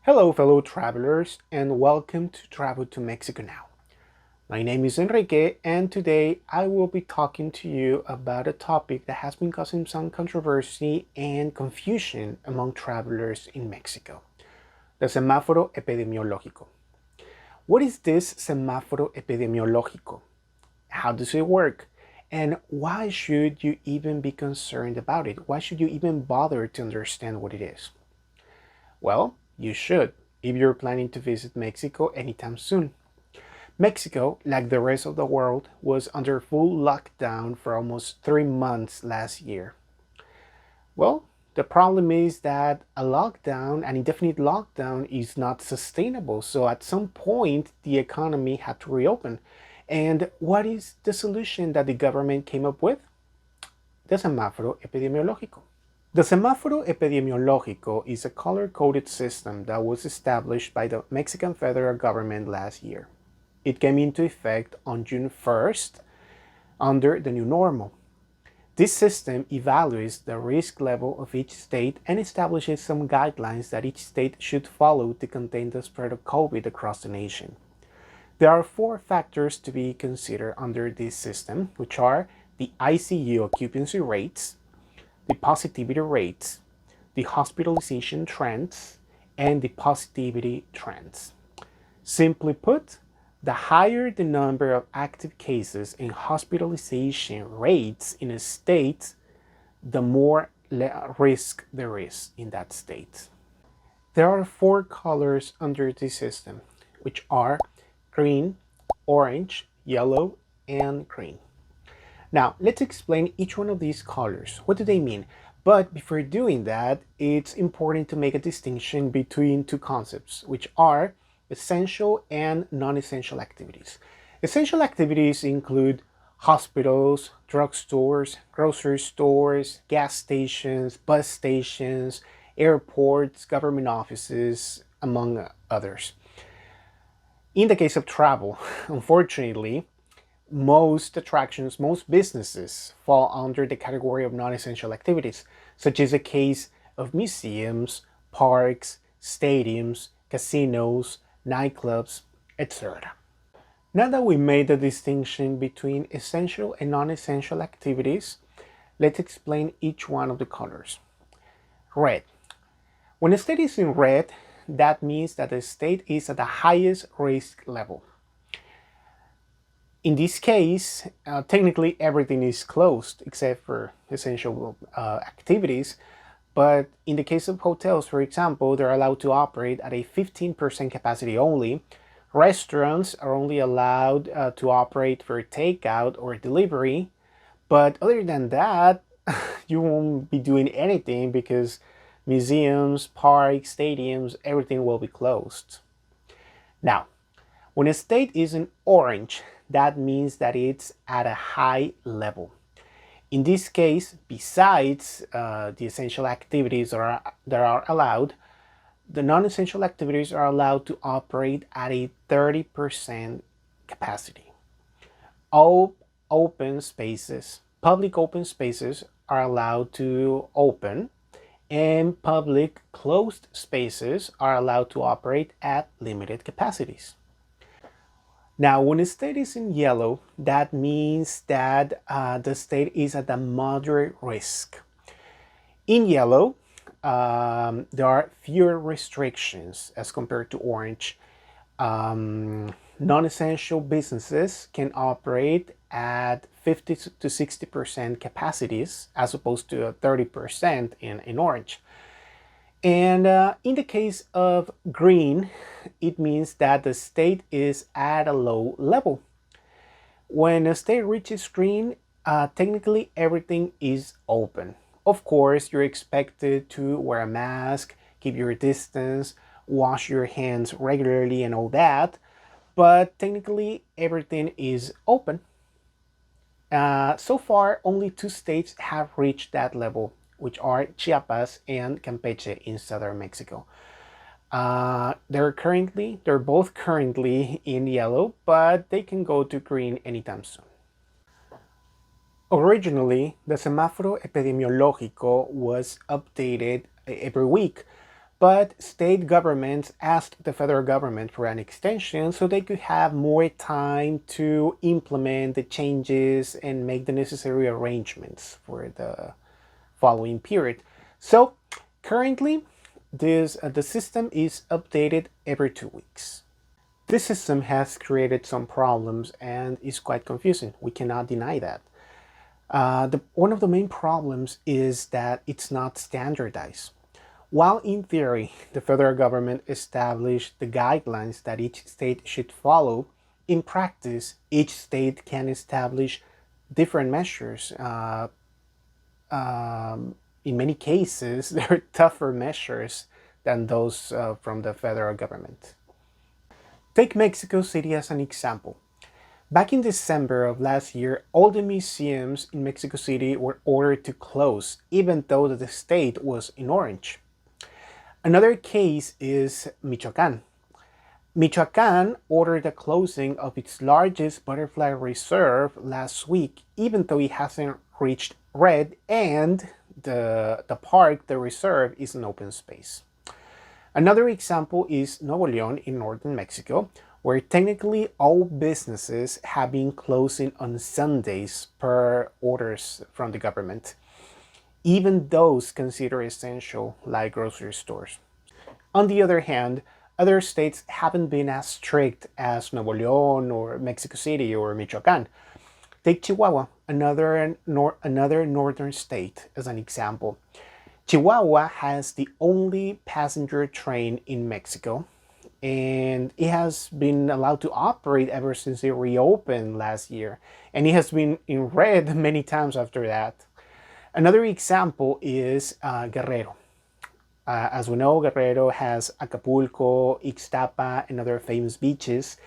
Hello, fellow travelers, and welcome to Travel to Mexico Now. My name is Enrique, and today I will be talking to you about a topic that has been causing some controversy and confusion among travelers in Mexico: the semaforo epidemiologico. What is this semaforo epidemiologico? How does it work? And why should you even be concerned about it? Why should you even bother to understand what it is? Well, you should if you're planning to visit Mexico anytime soon. Mexico, like the rest of the world, was under full lockdown for almost 3 months last year. Well, the problem is that an indefinite lockdown, is not sustainable. So at some point, the economy had to reopen. And what is the solution that the government came up with? The semáforo epidemiológico. The semáforo epidemiológico is a color-coded system that was established by the Mexican federal government last year. It came into effect on June 1st under the new normal. This system evaluates the risk level of each state and establishes some guidelines that each state should follow to contain the spread of COVID across the nation. There are 4 factors to be considered under this system, which are the ICU occupancy rates, the positivity rates, the hospitalization trends, and the positivity trends. Simply put, the higher the number of active cases and hospitalization rates in a state, the more risk there is in that state. There are 4 colors under this system, which are green, orange, yellow, and green. Now, let's explain each one of these colors. What do they mean? But before doing that, it's important to make a distinction between 2 concepts, which are essential and non-essential activities. Essential activities include hospitals, drugstores, grocery stores, gas stations, bus stations, airports, government offices, among others. In the case of travel, unfortunately, most attractions, most businesses fall under the category of non-essential activities, such as the case of museums, parks, stadiums, casinos, nightclubs, etc. Now that we made the distinction between essential and non-essential activities, let's explain each one of the colors. Red. When a state is in red, that means that the state is at the highest risk level. In this case, technically everything is closed except for essential activities. But in the case of hotels, for example, they're allowed to operate at a 15% capacity only. Restaurants are only allowed to operate for takeout or delivery. But other than that, you won't be doing anything because museums, parks, stadiums, everything will be closed. Now, when a state is in orange, that means that it's at a high level. In this case, besides the essential activities that are allowed, the non-essential activities are allowed to operate at a 30% capacity. All open spaces, public open spaces, are allowed to open, and public closed spaces are allowed to operate at limited capacities. Now, when a state is in yellow, that means that the state is at a moderate risk. In yellow, there are fewer restrictions as compared to orange. Non-essential businesses can operate at 50 to 60% capacities as opposed to 30% in orange. And in the case of green, it means that the state is at a low level. When a state reaches green, technically everything is open. Of course, you're expected to wear a mask, keep your distance, wash your hands regularly and all that, but technically everything is open. So far, only 2 states have reached that level, which are Chiapas and Campeche in southern Mexico. They're both currently in yellow, but they can go to green anytime soon. Originally, the semáforo epidemiológico was updated every week, But state governments asked the federal government for an extension so they could have more time to implement the changes and make the necessary arrangements for the following period. So currently, the system is updated every 2 weeks. This system has created some problems and is quite confusing. We cannot deny that. One of the main problems is that it's not standardized. While in theory, the federal government established the guidelines that each state should follow, in practice, each state can establish different measures. In many cases, they're tougher measures than those from the federal government. Take Mexico City as an example. Back in December of last year, all the museums in Mexico City were ordered to close, even though the state was in orange. Another case is Michoacán. Michoacán ordered the closing of its largest butterfly reserve last week, even though it hasn't reached red and the park, the reserve, is an open space. Another example is Nuevo León in northern Mexico, where technically all businesses have been closing on Sundays per orders from the government, even those considered essential like grocery stores. On the other hand, other states haven't been as strict as Nuevo León or Mexico City or Michoacán. Take Chihuahua, another northern state, as an example. Chihuahua has the only passenger train in Mexico, and it has been allowed to operate ever since it reopened last year, and it has been in red many times after that. Another example is Guerrero. As we know, Guerrero has Acapulco, Ixtapa, and other famous beaches,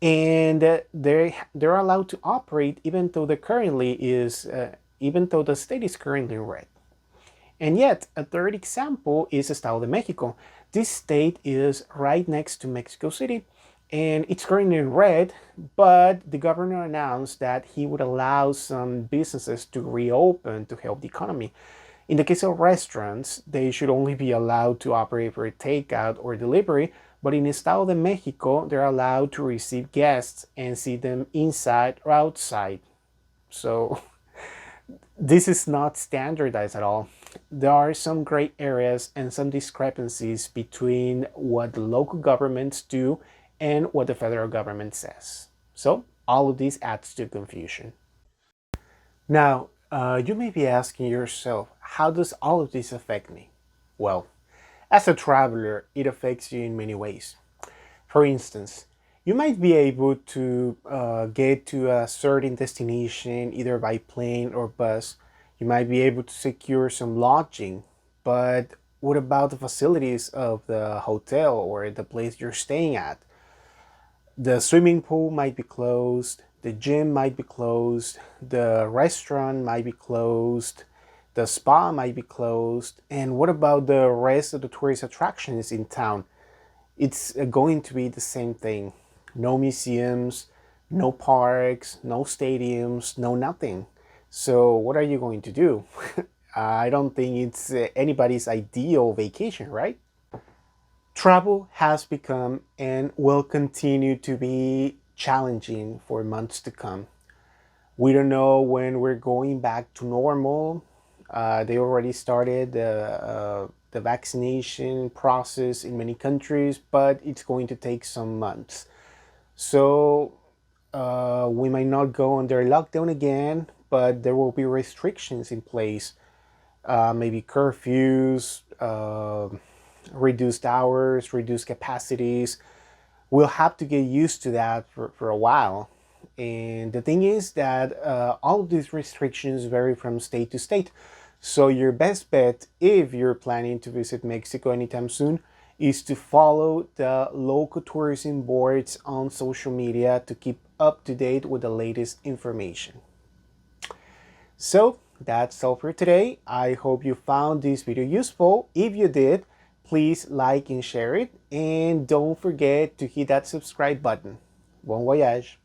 and they're allowed to operate even though even though the state is currently in red. And yet, a third example is Estado de Mexico. This state is right next to Mexico City, and it's currently in red, but the governor announced that he would allow some businesses to reopen to help the economy. In the case of restaurants, they should only be allowed to operate for takeout or delivery, but in Estado de Mexico, they're allowed to receive guests and see them inside or outside. So this is not standardized at all. There are some gray areas and some discrepancies between what the local governments do and what the federal government says. So all of this adds to confusion. Now, you may be asking yourself, how does all of this affect me? Well, as a traveler, it affects you in many ways. For instance, you might be able to get to a certain destination either by plane or bus. You might be able to secure some lodging, but what about the facilities of the hotel or the place you're staying at? The swimming pool might be closed, the gym might be closed, the restaurant might be closed, the spa might be closed, and what about the rest of the tourist attractions in town? It's going to be the same thing. No museums, no parks, no stadiums, no nothing. So what are you going to do? I don't think it's anybody's ideal vacation, right? Travel has become and will continue to be challenging for months to come. We don't know when we're going back to normal. They already started the vaccination process in many countries, but it's going to take some months. So we might not go under lockdown again, but there will be restrictions in place, maybe curfews, reduced hours, reduced capacities. We'll have to get used to that for a while. And the thing is that all of these restrictions vary from state to state. So your best bet, if you're planning to visit Mexico anytime soon, is to follow the local tourism boards on social media to keep up to date with the latest information. So that's all for today. I hope you found this video useful. If you did, please like and share it. And don't forget to hit that subscribe button. Bon voyage!